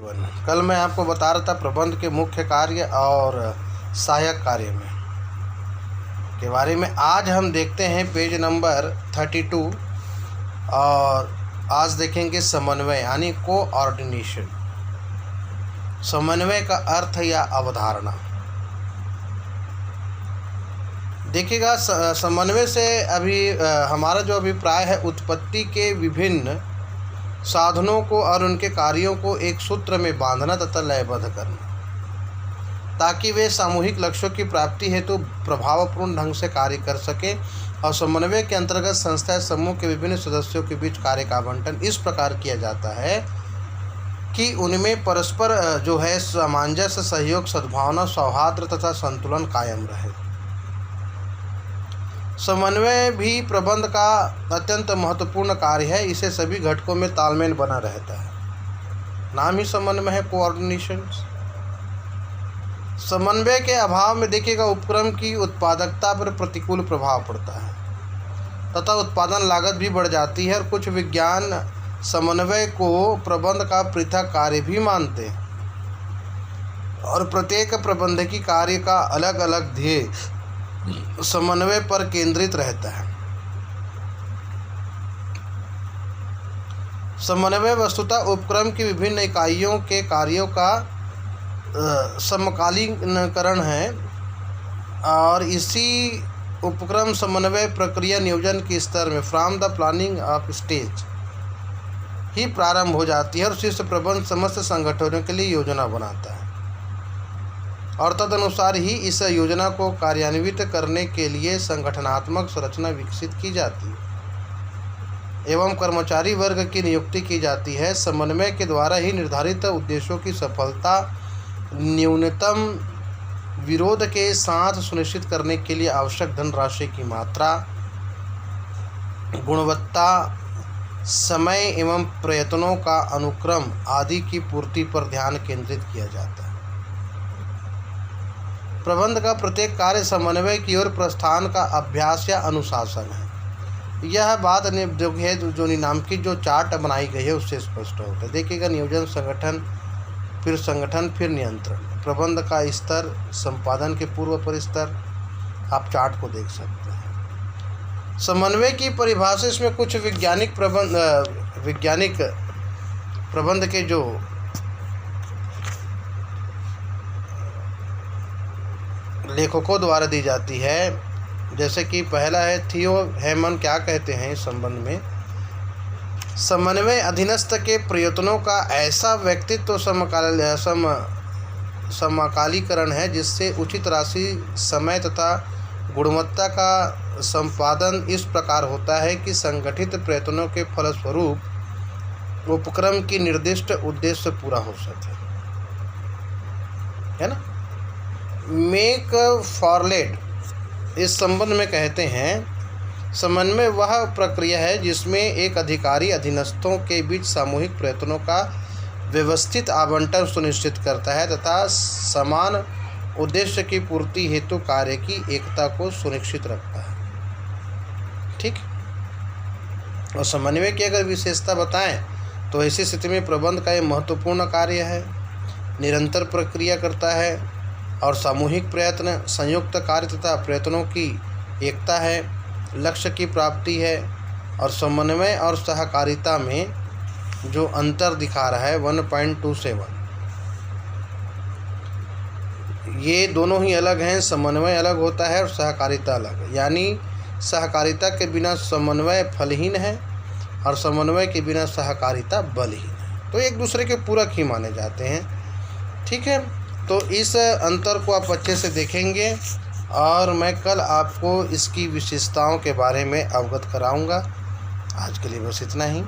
कल मैं आपको बता रहा था प्रबंध के मुख्य कार्य और सहायक कार्य में के बारे में। आज हम देखते हैं पेज नंबर 32 और आज देखेंगे समन्वय यानी कोऑर्डिनेशन। समन्वय का अर्थ या अवधारणा देखिएगा। समन्वय से हमारा जो अभिप्राय है उत्पत्ति के विभिन्न साधनों को और उनके कार्यों को एक सूत्र में बांधना तथा लयबद्ध करना, ताकि वे सामूहिक लक्ष्यों की प्राप्ति हेतु प्रभावपूर्ण ढंग से कार्य कर सकें। और समन्वय के अंतर्गत संस्था समूह के विभिन्न सदस्यों के बीच कार्य का आवंटन इस प्रकार किया जाता है कि उनमें परस्पर जो है सामंजस्य, सहयोग, सद्भावना, सौहार्द तथा संतुलन कायम रहे। समन्वय भी प्रबंध का अत्यंत महत्वपूर्ण कार्य है। इसे सभी घटकों में तालमेल बना रहता है, नाम ही समन्वय है, कोऑर्डिनेशन। समन्वय के अभाव में देखिएगा उपक्रम की उत्पादकता पर प्रतिकूल प्रभाव पड़ता है तथा उत्पादन लागत भी बढ़ जाती है। और कुछ विज्ञान समन्वय को प्रबंध का पृथक कार्य भी मानते हैं और प्रत्येक प्रबंधकीय कार्य का अलग अलग ध्येय समन्वय पर केंद्रित रहता है। समन्वय वस्तुतः उपक्रम की विभिन्न इकाइयों के कार्यों का समकालीकरण है और इसी उपक्रम समन्वय प्रक्रिया नियोजन के स्तर में from the planning of stage ही प्रारंभ हो जाती है और शीर्ष प्रबंध समस्त संगठनों के लिए योजना बनाता है और तदनुसार ही इस योजना को कार्यान्वित करने के लिए संगठनात्मक संरचना विकसित की जाती है एवं कर्मचारी वर्ग की नियुक्ति की जाती है। समन्वय के द्वारा ही निर्धारित उद्देश्यों की सफलता न्यूनतम विरोध के साथ सुनिश्चित करने के लिए आवश्यक धनराशि की मात्रा, गुणवत्ता, समय एवं प्रयत्नों का अनुक्रम आदि की पूर्ति पर ध्यान केंद्रित किया जाता है। प्रबंध का प्रत्येक कार्य समन्वय की ओर प्रस्थान का अभ्यास या अनुशासन है। यह बात जो नामांकित जो चार्ट बनाई गई है उससे स्पष्ट होता है। देखिएगा, नियोजन, संगठन, फिर नियंत्रण, प्रबंध का स्तर, संपादन के पूर्व परिस्तर, आप चार्ट को देख सकते हैं। समन्वय की परिभाषा इसमें कुछ वैज्ञानिक प्रबंध के जो लेखकों द्वारा दी जाती है। जैसे कि पहला है थियो हेमन, क्या कहते हैं इस संबंध में, समन्वय अधीनस्थ के प्रयत्नों का ऐसा व्यक्तित्व समकालीकरण है जिससे उचित राशि, समय तथा गुणवत्ता का संपादन इस प्रकार होता है कि संगठित प्रयत्नों के फलस्वरूप उपक्रम की निर्दिष्ट उद्देश्य पूरा हो सके, है ना। मेक फॉरलेट इस संबंध में कहते हैं, समन्वय वह प्रक्रिया है जिसमें एक अधिकारी अधीनस्थों के बीच सामूहिक प्रयत्नों का व्यवस्थित आवंटन सुनिश्चित करता है तथा समान उद्देश्य की पूर्ति हेतु कार्य की एकता को सुनिश्चित रखता है। ठीक। और समन्वय की अगर विशेषता बताएं तो ऐसी स्थिति में प्रबंध का यह महत्वपूर्ण कार्य है, निरंतर प्रक्रिया करता है और सामूहिक प्रयत्न, संयुक्त कार्य तथा प्रयत्नों की एकता है, लक्ष्य की प्राप्ति है। और समन्वय और सहकारिता में जो अंतर दिखा रहा है 1.27, ये दोनों ही अलग हैं। समन्वय अलग होता है और सहकारिता अलग, यानी सहकारिता के बिना समन्वय फलहीन है और समन्वय के बिना सहकारिता बलहीन है, तो एक दूसरे के पूरक ही माने जाते हैं। ठीक है, तो इस अंतर को आप अच्छे से देखेंगे और मैं कल आपको इसकी विशेषताओं के बारे में अवगत कराऊंगा। आज के लिए बस इतना ही।